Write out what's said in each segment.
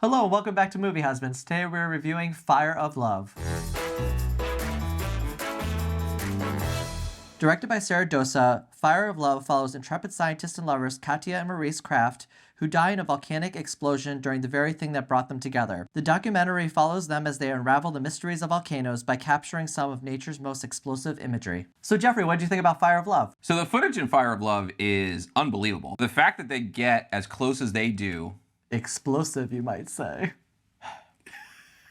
Hello, welcome back to Movie Husbands. Today we're reviewing Fire of Love. Directed by Sara Dosa, Fire of Love follows intrepid scientists and lovers Katia and Maurice Krafft, who die in a volcanic explosion during the very thing that brought them together. The documentary follows them as they unravel the mysteries of volcanoes by capturing some of nature's most explosive imagery. So Jeffrey, what did you think about Fire of Love? So the footage in Fire of Love is unbelievable. The fact that they get as close as they do. Explosive, you might say.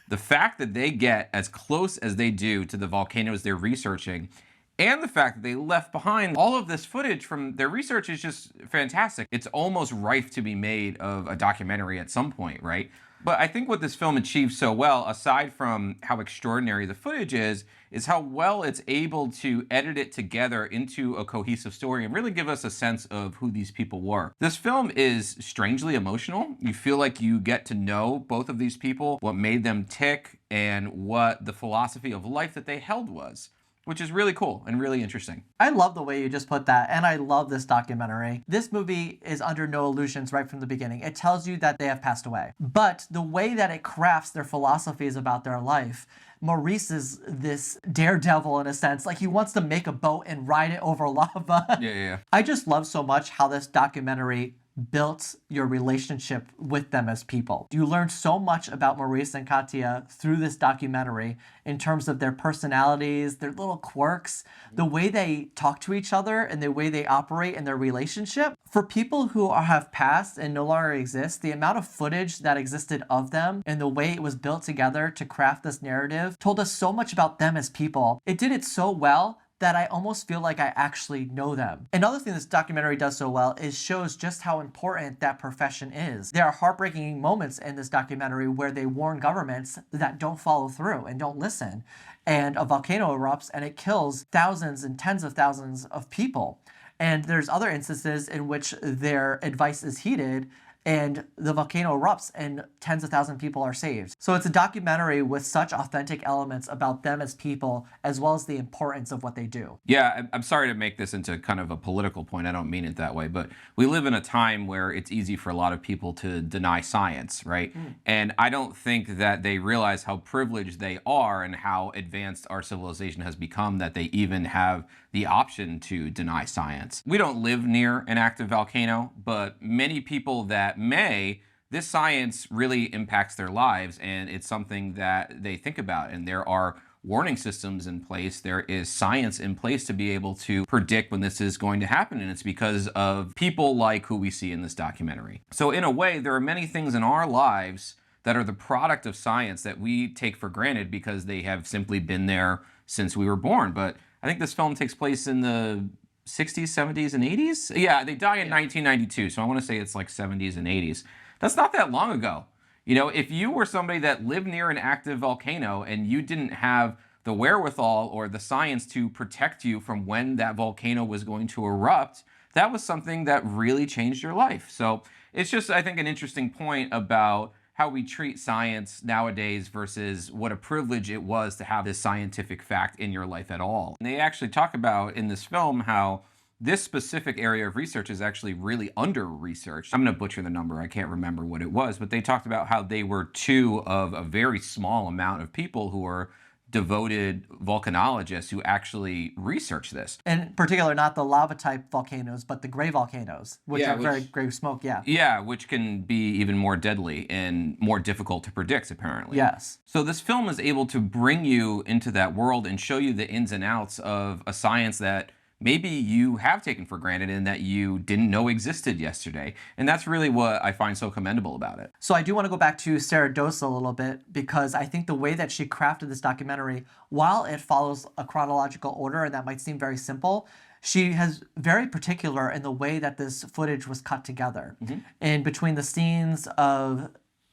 The fact that they get as close as they do to the volcanoes they're researching, and the fact that they left behind all of this footage from their research is just fantastic. It's almost rife to be made of a documentary at some point, right? But I think what this film achieves so well, aside from how extraordinary the footage is how well it's able to edit it together into a cohesive story and really give us a sense of who these people were. This film is strangely emotional. You feel like you get to know both of these people, what made them tick, and what the philosophy of life that they held was, which is really cool and really interesting. I love the way you just put that, and I love this documentary. This movie is under no illusions right from the beginning. It tells you that they have passed away. But the way that it crafts their philosophies about their life, Maurice is this daredevil in a sense. Like, he wants to make a boat and ride it over lava. Yeah. I just love so much how this documentary built your relationship with them as people. You learn so much about Maurice and Katia through this documentary in terms of their personalities, their little quirks, the way they talk to each other and the way they operate in their relationship. For people who have passed and no longer exist, the amount of footage that existed of them and the way it was built together to craft this narrative told us so much about them as people. It did it so well that I almost feel like I actually know them. Another thing this documentary does so well is shows just how important that profession is. There are heartbreaking moments in this documentary where they warn governments that don't follow through and don't listen. And a volcano erupts and it kills thousands and tens of thousands of people. And there's other instances in which their advice is heeded and the volcano erupts and tens of thousands of people are saved. So it's a documentary with such authentic elements about them as people, as well as the importance of what they do. Yeah, I'm sorry to make this into kind of a political point. I don't mean it that way, but we live in a time where it's easy for a lot of people to deny science, right? And I don't think that they realize how privileged they are and how advanced our civilization has become that they even have the option to deny science. We don't live near an active volcano, but many people that may, this science really impacts their lives, and it's something that they think about. And there are warning systems in place. There is science in place to be able to predict when this is going to happen, and it's because of people like who we see in this documentary. So in a way, there are many things in our lives that are the product of science that we take for granted because they have simply been there since we were born. But I think this film takes place in the 60s, 70s, and 80s? Yeah, they die in 1992, so I want to say it's like 70s and 80s. That's not that long ago. You know, if you were somebody that lived near an active volcano and you didn't have the wherewithal or the science to protect you from when that volcano was going to erupt, that was something that really changed your life. So it's just, I think, an interesting point about how we treat science nowadays versus what a privilege it was to have this scientific fact in your life at all. And they actually talk about in this film how this specific area of research is actually really under-researched. I'm going to butcher the number, I can't remember what it was, but they talked about how they were two of a very small amount of people who were devoted volcanologists who actually research this. In particular, not the lava-type volcanoes, but the gray volcanoes, which are very gray smoke, Yeah, which can be even more deadly and more difficult to predict, apparently. Yes. So this film is able to bring you into that world and show you the ins and outs of a science that maybe you have taken for granted and that you didn't know existed yesterday. And that's really what I find so commendable about it. So I do want to go back to Sara Dosa a little bit, because I think the way that she crafted this documentary, while it follows a chronological order, and that might seem very simple, she has very particular in the way that this footage was cut together. And between the scenes of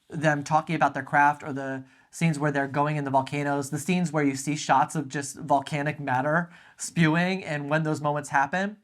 them talking about their craft, or the scenes where they're going in the volcanoes, the scenes where you see shots of just volcanic matter spewing, and when those moments happen,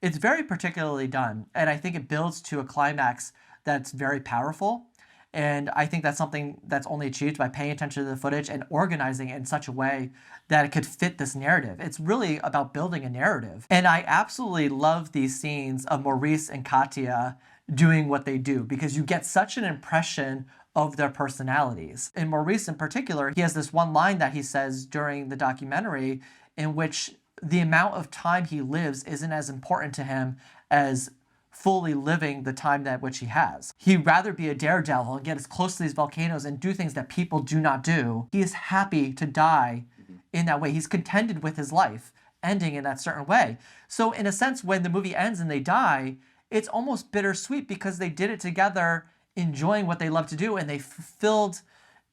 it's very particularly done. And I think it builds to a climax that's very powerful. And I think that's something that's only achieved by paying attention to the footage and organizing it in such a way that it could fit this narrative. It's really about building a narrative. And I absolutely love these scenes of Maurice and Katia doing what they do, because you get such an impression of their personalities. In Maurice in particular, he has this one line that he says during the documentary in which the amount of time he lives isn't as important to him as fully living the time that which he has. He'd rather be a daredevil and get as close to these volcanoes and do things that people do not do. He is happy to die in that way. He's contented with his life ending in that certain way. So in a sense, when the movie ends and they die, it's almost bittersweet because they did it together, enjoying what they love to do, and they fulfilled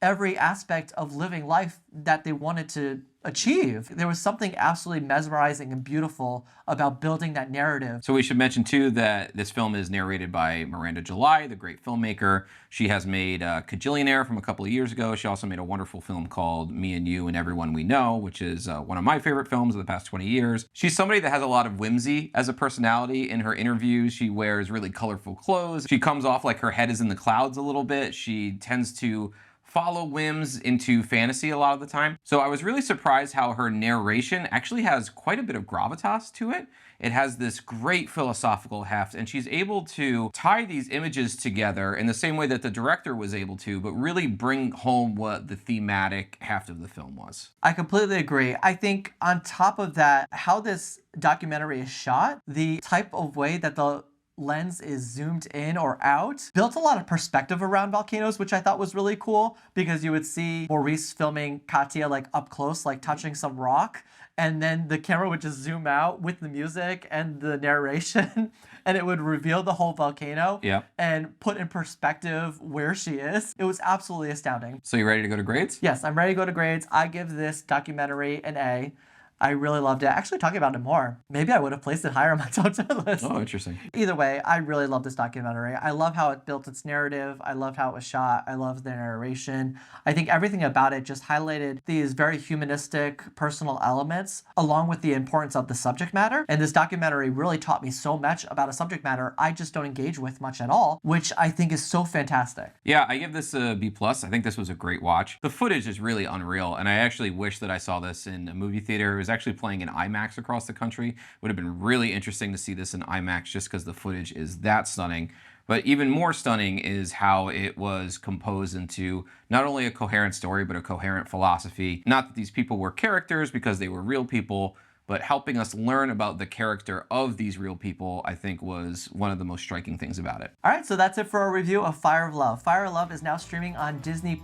every aspect of living life that they wanted to achieve. There was something absolutely mesmerizing and beautiful about building that narrative. So we should mention too that this film is narrated by Miranda July, the great filmmaker. She has made Kajillionaire from a couple of years ago. She also made a wonderful film called Me and You and Everyone We Know, which is one of my favorite films of the past 20 years. She's somebody that has a lot of whimsy as a personality. In her interviews, she wears really colorful clothes. She comes off like her head is in the clouds a little bit. She tends to follow whims into fantasy a lot of the time. So I was really surprised how her narration actually has quite a bit of gravitas to it. It has this great philosophical heft, and she's able to tie these images together in the same way that the director was able to, but really bring home what the thematic heft of the film was. I completely agree. I think on top of that, how this documentary is shot, the type of way that the lens is zoomed in or out, built a lot of perspective around volcanoes, which I thought was really cool because you would see Maurice filming Katia like up close, like touching some rock, and then the camera would just zoom out with the music and the narration and it would reveal the whole volcano and put in perspective where she is. It was absolutely astounding. So you ready to go to grades? Yes, I'm ready to go to grades. I give this documentary an A. I really loved it. Actually, talking about it more, maybe I would have placed it higher on my top 10 list. Oh, interesting. Either way, I really love this documentary. I love how it built its narrative. I love how it was shot. I love the narration. I think everything about it just highlighted these very humanistic, personal elements, along with the importance of the subject matter. And this documentary really taught me so much about a subject matter I just don't engage with much at all, which I think is so fantastic. Yeah, I give this a B+. I think this was a great watch. The footage is really unreal, and I actually wish that I saw this in a movie theater. It was actually playing in IMAX across the country. Would have been really interesting to see this in IMAX just because the footage is that stunning. But even more stunning is how it was composed into not only a coherent story, but a coherent philosophy. Not that these people were characters because they were real people, but helping us learn about the character of these real people, I think, was one of the most striking things about it. All right, so that's it for our review of Fire of Love. Fire of Love is now streaming on Disney+.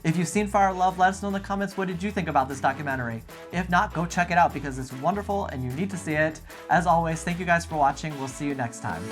If you've seen Fire of Love, let us know in the comments what did you think about this documentary. If not, go check it out because it's wonderful and you need to see it. As always, thank you guys for watching. We'll see you next time.